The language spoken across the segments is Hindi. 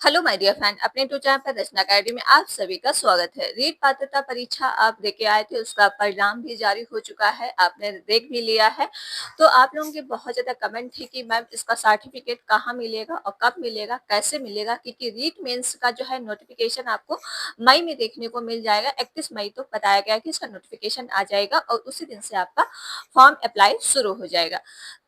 हेलो माय डियर फ्रेंड, अपने यूट्यूब चैनल पर रचना अकेडमी में आप सभी का स्वागत है। रीट पात्रता परीक्षा आप देके आए थे, उसका परिणाम भी जारी हो चुका है, आपने देख भी लिया है। तो आप लोगों के बहुत ज्यादा कमेंट थे कि मैम इसका सर्टिफिकेट कहाँ मिलेगा और कब मिलेगा, कैसे मिलेगा, क्योंकि रीट मेंस का जो है नोटिफिकेशन आपको मई में देखने को मिल जाएगा। 31 मई तो बताया गया कि इसका नोटिफिकेशन आ जाएगा और उसी दिन से आपका फॉर्म अप्लाई शुरू हो जाएगा।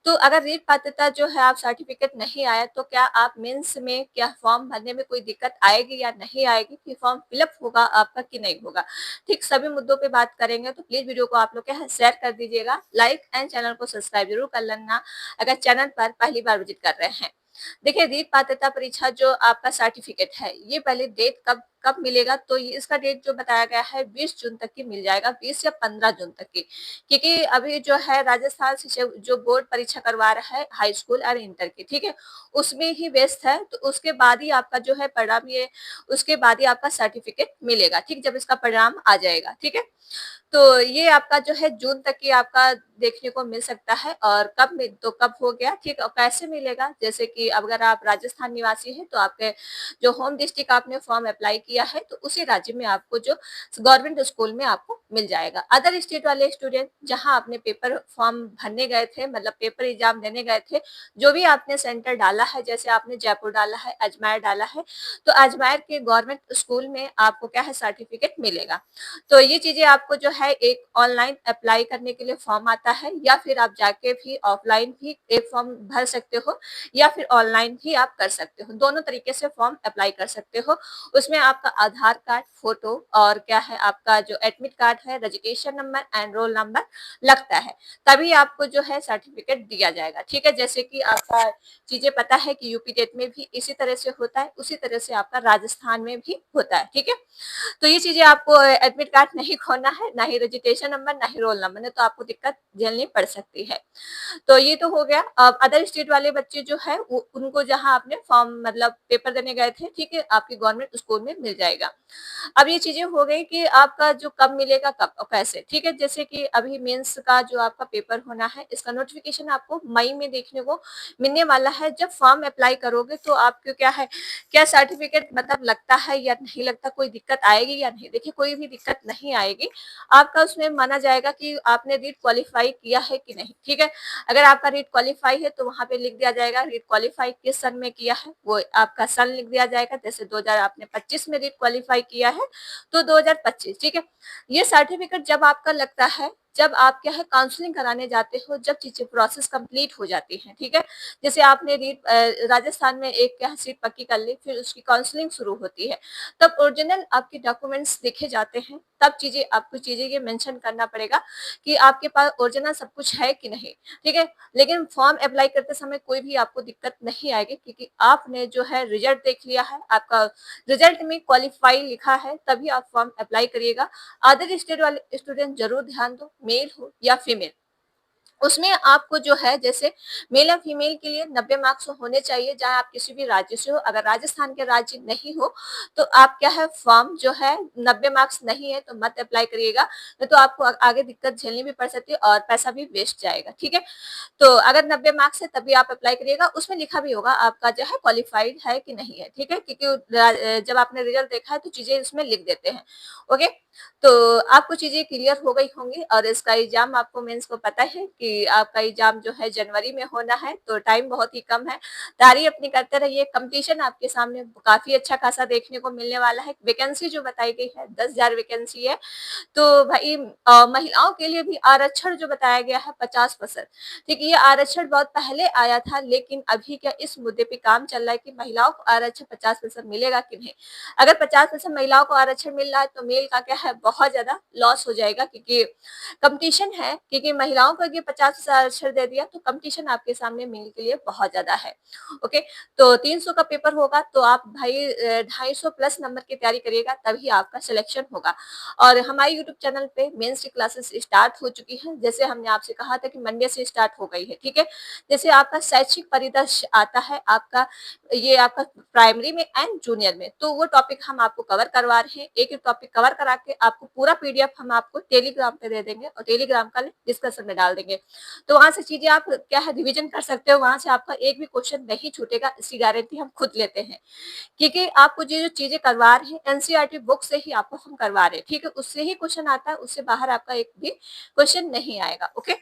तो अगर रीट पात्रता जो है आप सर्टिफिकेट नहीं आया तो क्या आप मेंस में क्या फॉर्म भरने में कोई दिक्कत आएगी या नहीं आएगी, कि फॉर्म फिलअप होगा आपका कि नहीं होगा। ठीक सभी मुद्दों पे बात करेंगे, तो प्लीज वीडियो को आप लोग क्या है शेयर कर दीजिएगा, लाइक एंड चैनल को सब्सक्राइब जरूर कर लेना अगर चैनल पर पहली बार विजिट कर रहे हैं। देखिए, रीट पात्रता परीक्षा जो आपका सर्टिफिकेट है, ये पहले डेट कब कब मिलेगा, तो ये इसका डेट जो बताया गया है 20 जून तक की मिल जाएगा, 20 या 15 जून तक की। क्योंकि अभी जो है राजस्थान से जो बोर्ड परीक्षा करवा रहा है हाई स्कूल और इंटर की, ठीक है, उसमें ही व्यस्त है। तो उसके बाद ही आपका जो है परिणाम, ये उसके बाद ही आपका सर्टिफिकेट मिलेगा, ठीक, जब इसका परिणाम आ जाएगा, ठीक है। तो ये आपका जो है जून तक की आपका देखने को मिल सकता है। और तो कब हो गया, ठीक, और कैसे मिलेगा, जैसे कि अगर आप राजस्थान निवासी हैं तो आपके जो होम डिस्ट्रिक्ट आपने फॉर्म अप्लाई किया है, तो उसी राज्य में आपको जो गवर्नमेंट स्कूल में आपको मिल जाएगा। अदर स्टेट वाले स्टूडेंट जहां आपने पेपर फॉर्म भरने गए थे, मतलब पेपर एग्जाम देने गए थे, जो भी आपने सेंटर डाला है, जैसे आपने जयपुर डाला है, अजमेर डाला है, तो अजमेर के गवर्नमेंट स्कूल में आपको क्या है सर्टिफिकेट मिलेगा। तो ये चीजें आपको जो है एक ऑनलाइन अप्लाई करने के लिए फॉर्म आता है, या फिर आप जाके भी ऑफलाइन भी एक फॉर्म भर सकते हो, या फिर ऑनलाइन भी आप कर सकते हो। दोनों तरीके से फॉर्म अप्लाई कर सकते हो। उसमें आपका आधार कार्ड, फोटो और क्या है आपका जो एडमिट कार्ड है, registration number and roll number लगता है, तभी आपको जो है सर्टिफिकेट दिया जाएगा, ठीक है। जैसे कि आपका चीजें पता है कि यूपी टेट में भी इसी तरह से होता है, उसी तरह से आपका राजस्थान में भी होता है, ठीक है। तो ये चीजें आपको एडमिट कार्ड नहीं खोना है, ना ही रजिस्ट्रेशन नंबर, ना ही रोल नंबर, नहीं तो आपको दिक्कत झेलनी पड़ सकती है। तो ये तो हो गया। अब अदर स्टेट वाले बच्चे जो है उनको जहां आपने फॉर्म मतलब पेपर देने गए थे, ठीक है, आपके गवर्नमेंट स्कूल में मिल जाएगा। अब ये चीजें हो गई कि आपका जो कब मिलेगा, कब और कैसे, ठीक है। जैसे कि अभी मेंस का जो आपका पेपर होना है, इसका नोटिफिकेशन आपको मई में देखने को मिलने वाला है। जब फॉर्म अप्लाई करोगे तो आपको क्या है, क्या सर्टिफिकेट मतलब लगता है या नहीं लगता, कोई दिक्कत आएगी या नहीं। देखिए, कोई भी दिक्कत नहीं आएगी। आपका उसमें माना जाएगा कि आपने रीट क्वालिफाई किया है कि नहीं, ठीक है। अगर आपका रीट क्वालिफाई है तो वहां पे लिख दिया जाएगा रीट क्वालिफाई किस सन में किया है, वो आपका सन लिख दिया जाएगा। जैसे 2000 आपने 25 में रीट क्वालिफाई किया है तो 2025, ठीक है। ये सर्टिफिकेट जब आपका लगता है, जब आप क्या है काउंसलिंग कराने जाते हो, जब चीजें प्रोसेस कंप्लीट हो जाती है, ठीक है। जैसे आपने राजस्थान में एक क्या सीट पक्की कर ली, फिर उसकी काउंसलिंग शुरू होती है, तब ओरिजिनल आपके डॉक्यूमेंट्स देखे जाते हैं। तब चीजें आपको चीजें ये मेंशन करना पड़ेगा कि आपके पास ओरिजिनल सब कुछ है कि नहीं, ठीक है। लेकिन फॉर्म अप्लाई करते समय कोई भी आपको दिक्कत नहीं आएगी, क्योंकि आपने जो है रिजल्ट देख लिया है, आपका रिजल्ट में क्वालिफाई लिखा है, तभी आप फॉर्म अप्लाई करिएगा। अदर स्टेट वाले स्टूडेंट जरूर ध्यान दो, मेल हो या फीमेल, उसमें आपको जो है जैसे मेल और फीमेल के लिए 90 मार्क्स होने चाहिए, चाहे आप किसी भी राज्य से हो। अगर राजस्थान के राज्य नहीं हो तो आप क्या है फॉर्म जो है 90 मार्क्स नहीं है तो मत अप्लाई करिएगा, नहीं तो आपको आगे दिक्कत झेलनी भी पड़ सकती है और पैसा भी वेस्ट जाएगा, ठीक है। तो अगर 90 मार्क्स है तभी आप अप्लाई करिएगा, उसमें लिखा भी होगा आपका जो है क्वालिफाइड है कि नहीं है, ठीक है। क्योंकि जब आपने रिजल्ट देखा है तो चीजें इसमें लिख देते हैं। ओके, तो आपको चीजें क्लियर हो गई होंगी। और इसका एग्जाम आपको मेंस को पता है कि आपका एग्जाम जो है जनवरी में होना है, तो टाइम बहुत ही कम है। तैयारी अपनी करते रहिए। कंपटीशन आपके सामने काफी अच्छा खासा देखने को मिलने वाला है। वैकेंसी जो बताई गई है 10,000 वैकेंसी है। तो भाई महिलाओं के लिए भी आरक्षण जो बताया गया है 50%, ठीक है। ये आरक्षण बहुत पहले आया था, लेकिन अभी क्या इस मुद्दे पे काम चल रहा है कि महिलाओं को आरक्षण 50% मिलेगा कि नहीं। अगर 50% महिलाओं को आरक्षण मिल रहा है तो मेल का क्या है बहुत ज्यादा लॉस हो जाएगा, क्योंकि कंपटीशन है। क्योंकि महिलाओं को अगर 50% आरक्षण दे दिया तो कंपटीशन आपके सामने मेल के लिए बहुत ज्यादा है। ओके, तो 300 का पेपर होगा, तो आप भाई 250 प्लस नंबर की तैयारी करिएगा, तभी आपका सिलेक्शन होगा। और हमारे यूट्यूब चैनल पे मेंस की क्लासेस स्टार्ट हो चुकी हैं, जैसे हमने आपसे कहा था कि मंडे से स्टार्ट हो गई है, ठीक है। जैसे आपका शैक्षिक परिदृश्य आता है आपका, ये आपका प्राइमरी में एंड जूनियर में, तो वो टॉपिक हम आपको कवर करवा रहे हैं। एक एक टॉपिक कवर करा के आपको पूरा पीडीएफ हम आपको टेलीग्राम पे दे देंगे, और टेलीग्राम का लिंक डिस्क्रिप्शन में डाल देंगे। तो वहां से चीजें आप क्या है रिविजन कर सकते हो, वहां से आपका एक भी क्वेश्चन नहीं छूटेगा, इसकी गारंटी हम खुद लेते हैं। क्योंकि आपको जो चीजें करवा रहे हैं एनसीईआरटी बुक से ही आपको हम करवा रहे हैं, ठीक है, उससे ही क्वेश्चन आता है, उससे बाहर आपका एक भी क्वेश्चन नहीं आएगा। ओके,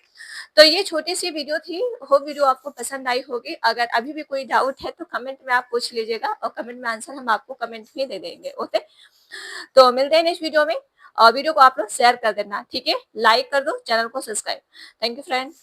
तो ये छोटी सी वीडियो थी, होप वीडियो आपको पसंद आई होगी। अगर अभी भी कोई डाउट है तो कमेंट में आप पूछ लीजिएगा और कमेंट में आंसर हम आपको कमेंट में दे देंगे। ओके, तो मिलते हैं नेक्स्ट वीडियो में, और वीडियो को आप लोग शेयर कर देना, ठीक है, लाइक कर दो, चैनल को सब्सक्राइब। Thank you friend.